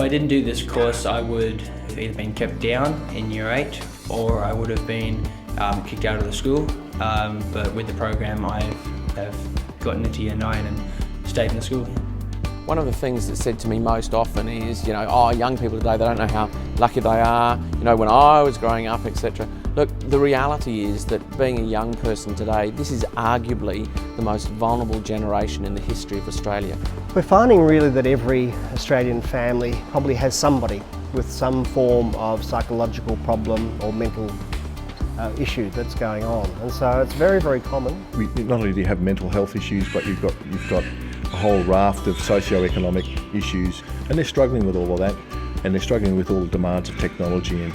I didn't do this course, I would have either been kept down in Year 8 or I would have been kicked out of the school. But with the program, I have gotten into Year 9 and stayed in the school. One of the things that's said to me most often is, oh, young people today, they don't know how lucky they are, when I was growing up, etc. Look, the reality is that being a young person today, this is arguably the most vulnerable generation in the history of Australia. We're finding really that every Australian family probably has somebody with some form of psychological problem or mental issue that's going on, and so it's very, very common. Not only do you have mental health issues, but you've got a whole raft of socio-economic issues, and they're struggling with all of that, and they're struggling with all the demands of technology and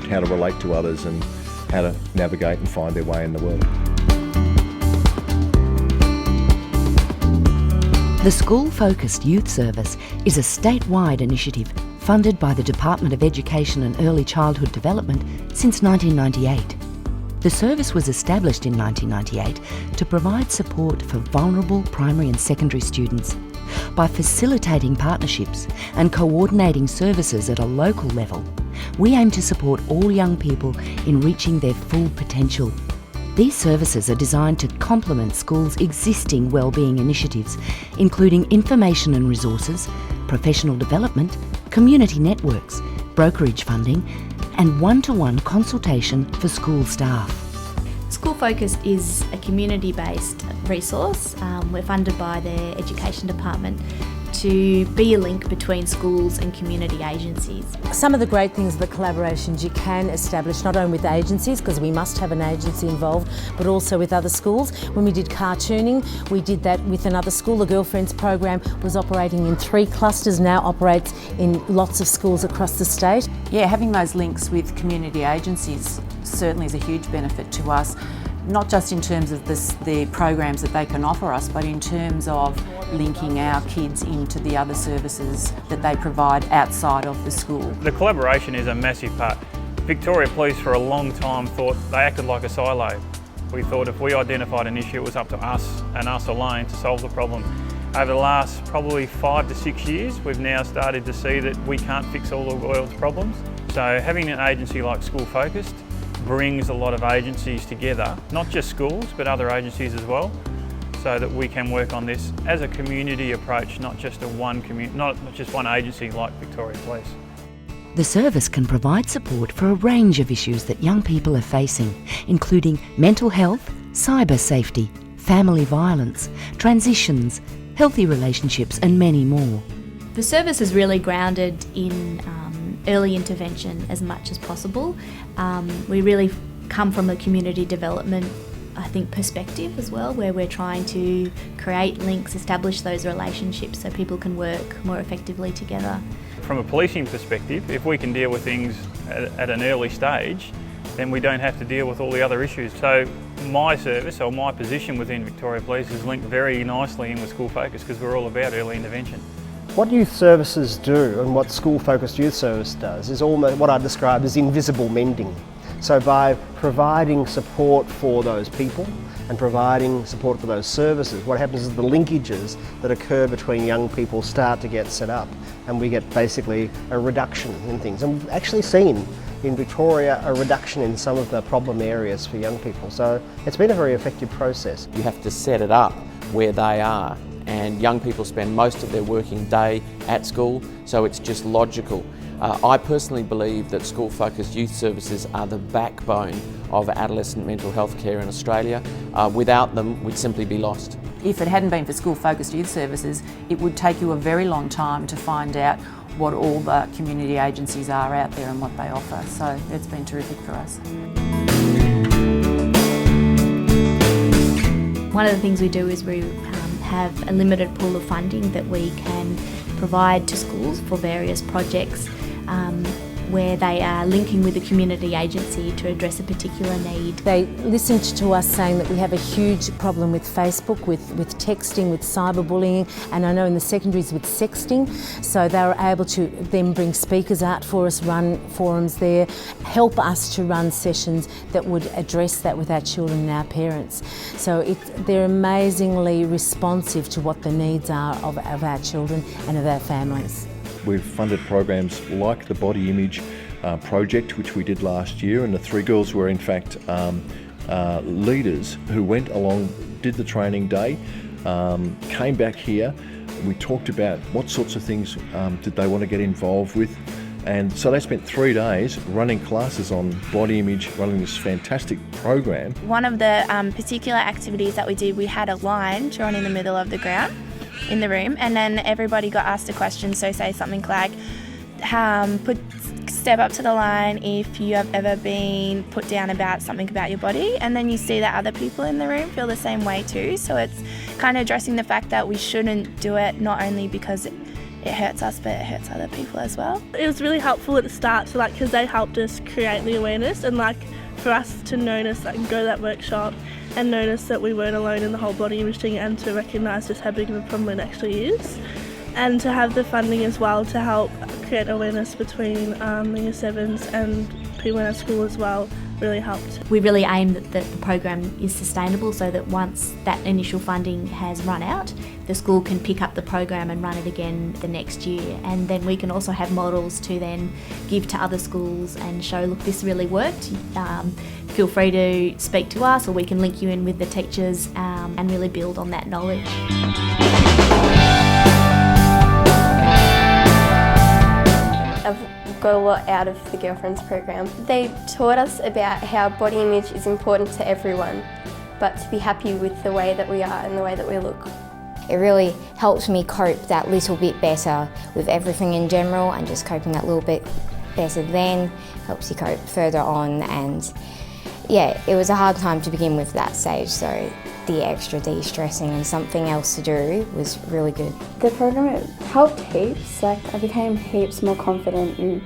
how to relate to others and how to navigate and find their way in the world. The School Focused Youth Service is a statewide initiative funded by the Department of Education and Early Childhood Development since 1998. The service was established in 1998 to provide support for vulnerable primary and secondary students by facilitating partnerships and coordinating services at a local level. We aim to support all young people in reaching their full potential. These services are designed to complement schools' existing wellbeing initiatives, including information and resources, professional development, community networks, brokerage funding, and one-to-one consultation for school staff. School Focused is a community-based resource. We're funded by the Education Department to be a link between schools and community agencies. Some of the great things, the collaborations you can establish not only with agencies, because we must have an agency involved, but also with other schools. When we did cartooning, we did that with another school. The Girlfriends program was operating in 3 clusters, now operates in lots of schools across the state. Yeah, having those links with community agencies certainly is a huge benefit to us, not just in terms of the programs that they can offer us, but in terms of linking our kids into the other services that they provide outside of the school. The collaboration is a massive part. Victoria Police for a long time thought they acted like a silo. We thought if we identified an issue, it was up to us and us alone to solve the problem. Over the last probably 5 to 6 years, we've now started to see that we can't fix all the world's problems. So having an agency like School Focused brings a lot of agencies together, not just schools, but other agencies as well, so that we can work on this as a community approach, not just one agency like Victoria Police. The service can provide support for a range of issues that young people are facing, including mental health, cyber safety, family violence, transitions, healthy relationships, and many more. The service is really grounded in early intervention as much as possible. We really come from a community development, I think, perspective as well, where we're trying to create links, establish those relationships so people can work more effectively together. From a policing perspective, if we can deal with things at an early stage, then we don't have to deal with all the other issues. So my service, or my position within Victoria Police, is linked very nicely in with School Focus, because we're all about early intervention. What youth services do, and what School Focused Youth Service does, is almost what I describe as invisible mending. So by providing support for those people and providing support for those services, what happens is the linkages that occur between young people start to get set up, and we get basically a reduction in things. And we've actually seen in Victoria a reduction in some of the problem areas for young people. So it's been a very effective process. You have to set it up where they are, and young people spend most of their working day at school, so it's just logical. I personally believe that School Focused Youth Services are the backbone of adolescent mental health care in Australia. Without them, we'd simply be lost. If it hadn't been for School Focused Youth Services, it would take you a very long time to find out what all the community agencies are out there and what they offer. So it's been terrific for us. One of the things we do is we have a limited pool of funding that we can provide to schools for various projects where they are linking with the community agency to address a particular need. They listened to us saying that we have a huge problem with Facebook, with texting, with cyberbullying, and I know in the secondaries with sexting. So they were able to then bring speakers out for us, run forums there, help us to run sessions that would address that with our children and our parents. So they're amazingly responsive to what the needs are of our children and of our families. we've funded programs like the Body Image project, which we did last year, and the 3 girls were in fact leaders who went along, did the training day, came back here. We talked about what sorts of things did they want to get involved with, and so they spent 3 days running classes on body image, running this fantastic program. One of the particular activities that we did, we had a line drawn in the middle of the ground in the room, and then everybody got asked a question. So say something like, step up to the line if you have ever been put down about something about your body, and then you see that other people in the room feel the same way too. So it's kind of addressing the fact that we shouldn't do it, not only because it hurts us, but it hurts other people as well. It was really helpful at the start, so because they helped us create the awareness, and for us to notice, go to that workshop and notice that we weren't alone in the whole body image thing, and to recognise just how big of a problem it actually is, and to have the funding as well to help create awareness between the Year 7s and people in our school as well really helped. We really aim that the program is sustainable, so that once that initial funding has run out, the school can pick up the program and run it again the next year, and then we can also have models to then give to other schools and show, look, this really worked. Feel free to speak to us, or we can link you in with the teachers and really build on that knowledge. I've got a lot out of the Girlfriends program. They taught us about how body image is important to everyone, but to be happy with the way that we are and the way that we look. It really helped me cope that little bit better with everything in general, and just coping that little bit better then helps you cope further on. And yeah, it was a hard time to begin with that stage, so the extra de-stressing and something else to do was really good. The program helped heaps. I became heaps more confident and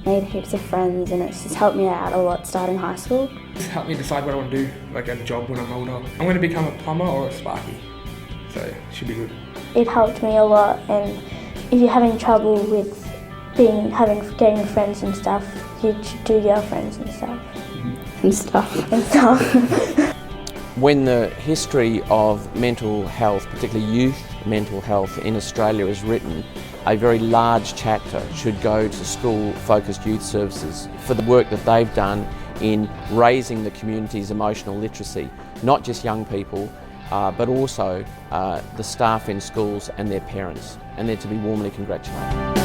made heaps of friends, and it's just helped me out a lot starting high school. It's helped me decide what I want to do, at a job when I'm older. I'm going to become a plumber or a sparky, so it should be good. It helped me a lot, and if you're having trouble with getting friends and stuff, you should do girlfriends and stuff. When the history of mental health, particularly youth mental health in Australia is written, a very large chapter should go to school-focused youth services for the work that they've done in raising the community's emotional literacy, not just young people, but also the staff in schools and their parents, and they're to be warmly congratulated.